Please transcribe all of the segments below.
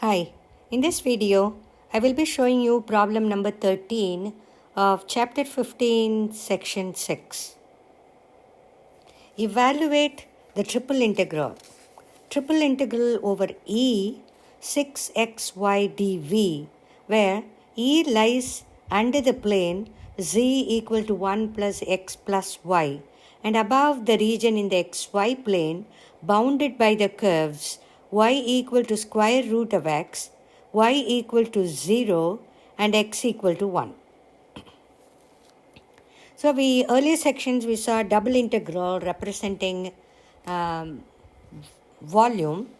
Hi, in this video, I will be showing you problem number 13 of chapter 15, section 6. Evaluate the triple integral. Triple integral over E 6xy dv, where E lies under the plane z equal to 1 plus x plus y and above the region in the xy plane bounded by the curves y equal to square root of x, y equal to 0 and x equal to 1. So earlier sections we saw double integral representing volume,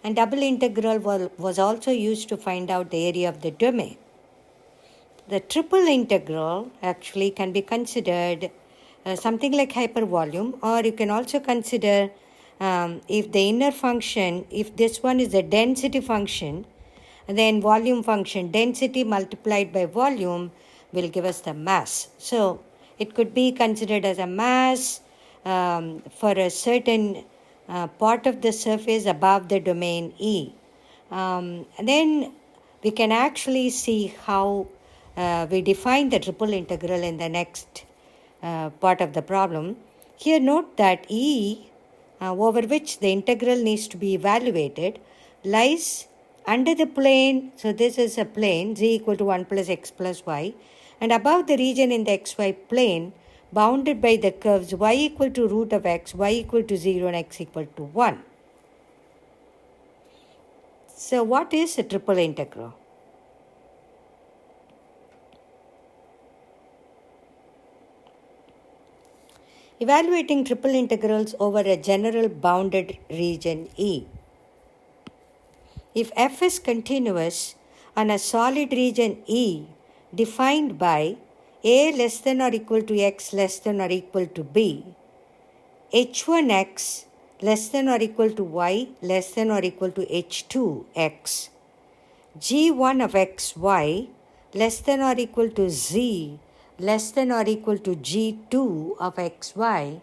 and double integral was also used to find out the area of the domain. The triple integral actually can be considered something like hypervolume, or you can also consider if the inner function, if this one is a density function, then volume function, density multiplied by volume will give us the mass. So it could be considered as a mass for a certain part of the surface above the domain E. And then we can actually see how we define the triple integral in the next part of the problem. Here note that E, over which the integral needs to be evaluated, lies under the plane. So this is a plane, z equal to 1 plus x plus y, and above the region in the xy plane bounded by the curves y equal to root of x, y equal to 0 and x equal to 1. So what is a triple integral? Evaluating triple integrals over a general bounded region E. If f is continuous on a solid region E defined by a less than or equal to x less than or equal to b, h1x less than or equal to y less than or equal to h2x, g1 of xy less than or equal to z less than or equal to g2 of xy,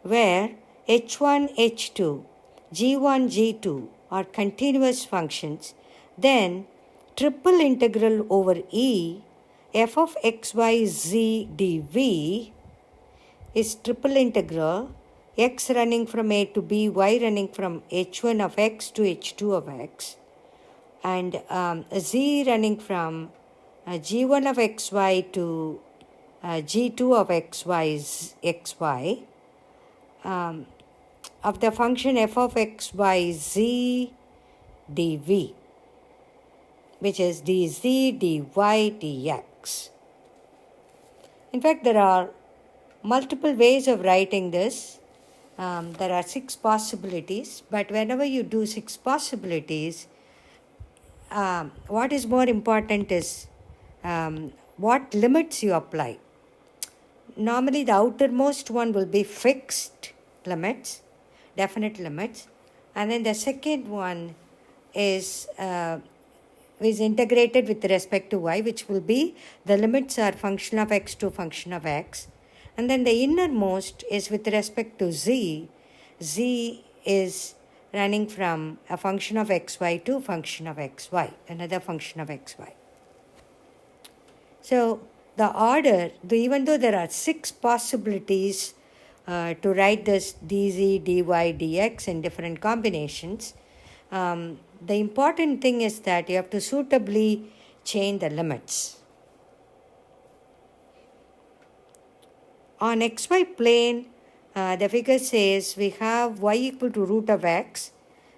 where h1, h2, g1, g2 are continuous functions, then triple integral over E f of xy z dv is triple integral x running from a to b, y running from h1 of x to h2 of x, and z running from g1 of xy to g2 of xy of the function f of xy z dv, which is dz, dy, dx. In fact, there are multiple ways of writing this. There are 6 possibilities, but whenever you do 6 possibilities, what is more important is what limits you apply. Normally, the outermost one will be fixed limits, definite limits, and then the second one is integrated with respect to y, which will be the limits are function of x to function of x, and then the innermost is with respect to z. Z is running from a function of xy to function of xy, another function of xy. So the order, even though there are 6 possibilities to write this dz, dy, dx in different combinations, the important thing is that you have to suitably change the limits. On xy plane, the figure says we have y equal to root of x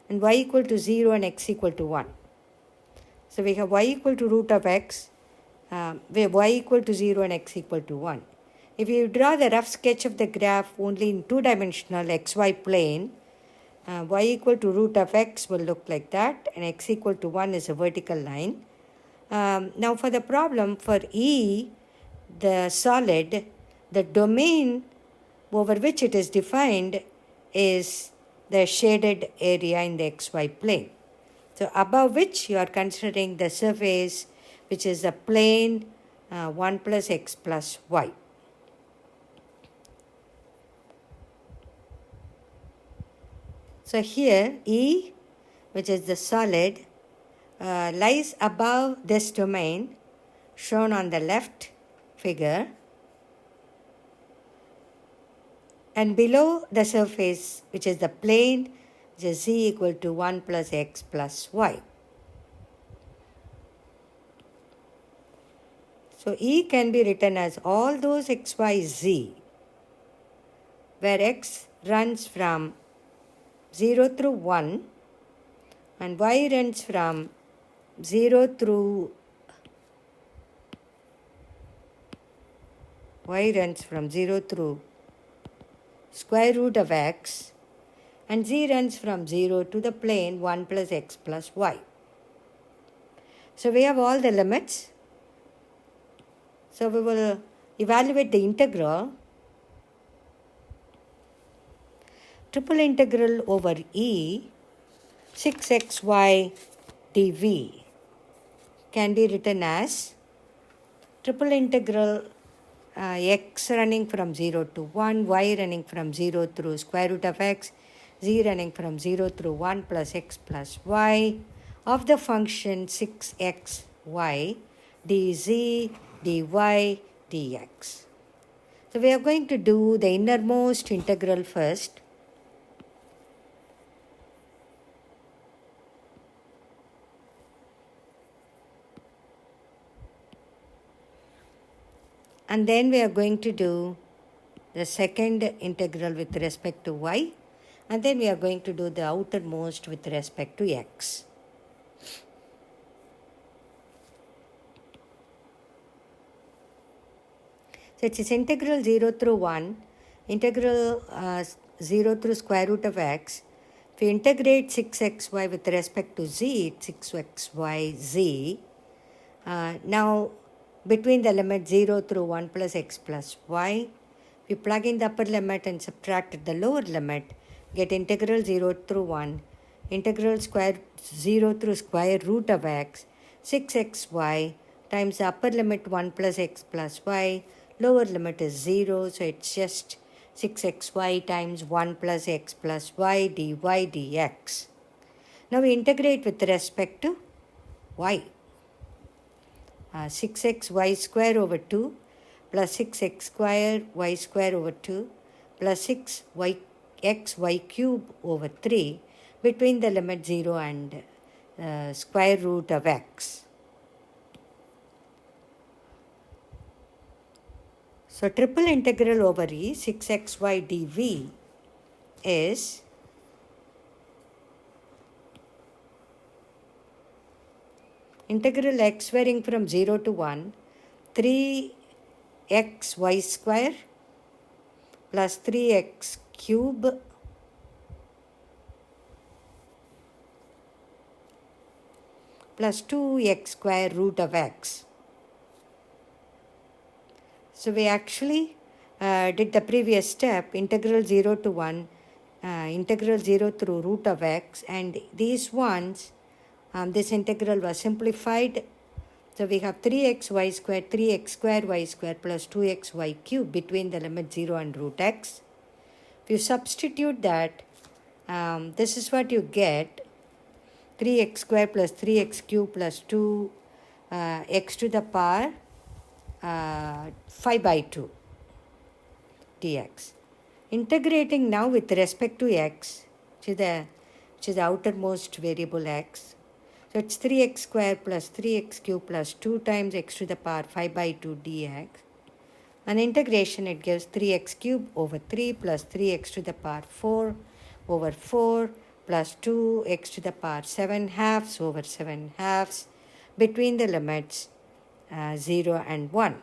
and y equal to 0 and x equal to 1. So we have y equal to root of x, where y equal to 0 and x equal to 1. If you draw the rough sketch of the graph only in 2-dimensional xy plane, y equal to root of x will look like that, and x equal to 1 is a vertical line. Now for the problem, for E, the solid, the domain over which it is defined is the shaded area in the xy plane. So above which you are considering the surface, which is the plane 1 plus x plus y. So here E, which is the solid, lies above this domain shown on the left figure and below the surface, which is the plane, which is z equal to 1 plus x plus y. So E can be written as all those x, y, z, where x runs from 0 through 1 and y runs from 0 through square root of x, and z runs from 0 to the plane 1 plus x plus y. So we have all the limits. So we will evaluate the integral. Triple integral over E 6xy dv can be written as triple integral x running from 0 to 1, y running from 0 through square root of x, z running from 0 through 1 plus x plus y of the function 6xy dz dy dx. So we are going to do the innermost integral first. And then we are going to do the second integral with respect to y. And then we are going to do the outermost with respect to x. So it is integral 0 through 1, integral 0 through square root of x. If we integrate 6xy with respect to z, it's 6xy z. Now, between the limit 0 through 1 plus x plus y, we plug in the upper limit and subtract the lower limit, get integral 0 through 1, integral 0 through square root of x, 6xy times the upper limit 1 plus x plus y, lower limit is 0, so it's just 6xy times 1 plus x plus y dy dx. Now we integrate with respect to y. 6xy square over 2 plus 6x square y square over 2 plus 6xy cube over 3 between the limit 0 and square root of x. So triple integral over E 6xy dv is integral x varying from 0 to 1, 3xy square plus 3x cube plus 2x square root of x. So we actually did the previous step, integral 0 to 1, integral 0 through root of x, and these ones, this integral was simplified. So we have 3xy square, 3x square y square plus 2xy cube between the limit 0 and root x. If you substitute that, this is what you get, 3x square plus 3x cube plus 2 x to the power 5 by 2 dx. Integrating now with respect to x, which is the outermost variable x. So it's 3x square plus 3x cube plus 2 times x to the power 5 by 2 dx. And integration, it gives 3x cube over 3 plus 3x to the power 4 over 4 plus 2x to the power 7 halves over 7 halves between the limits 0 and 1.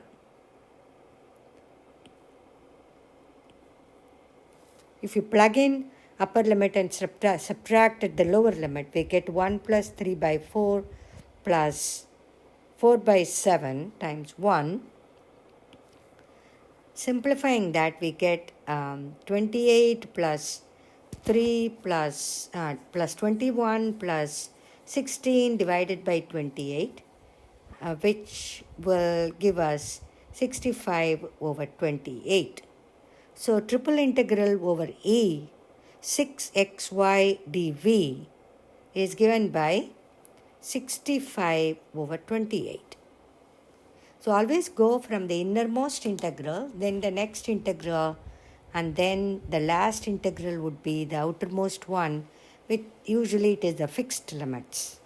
If you plug in upper limit and subtract the lower limit, we get 1 plus 3 by 4 plus 4 by 7 times 1. Simplifying that, we get 28 plus 3 plus 21 plus 16 divided by 28, which will give us 65 over 28. So triple integral over E 6xy dv is given by 65 over 28. So always go from the innermost integral, then the next integral, and then the last integral would be the outermost one, which usually it is the fixed limits.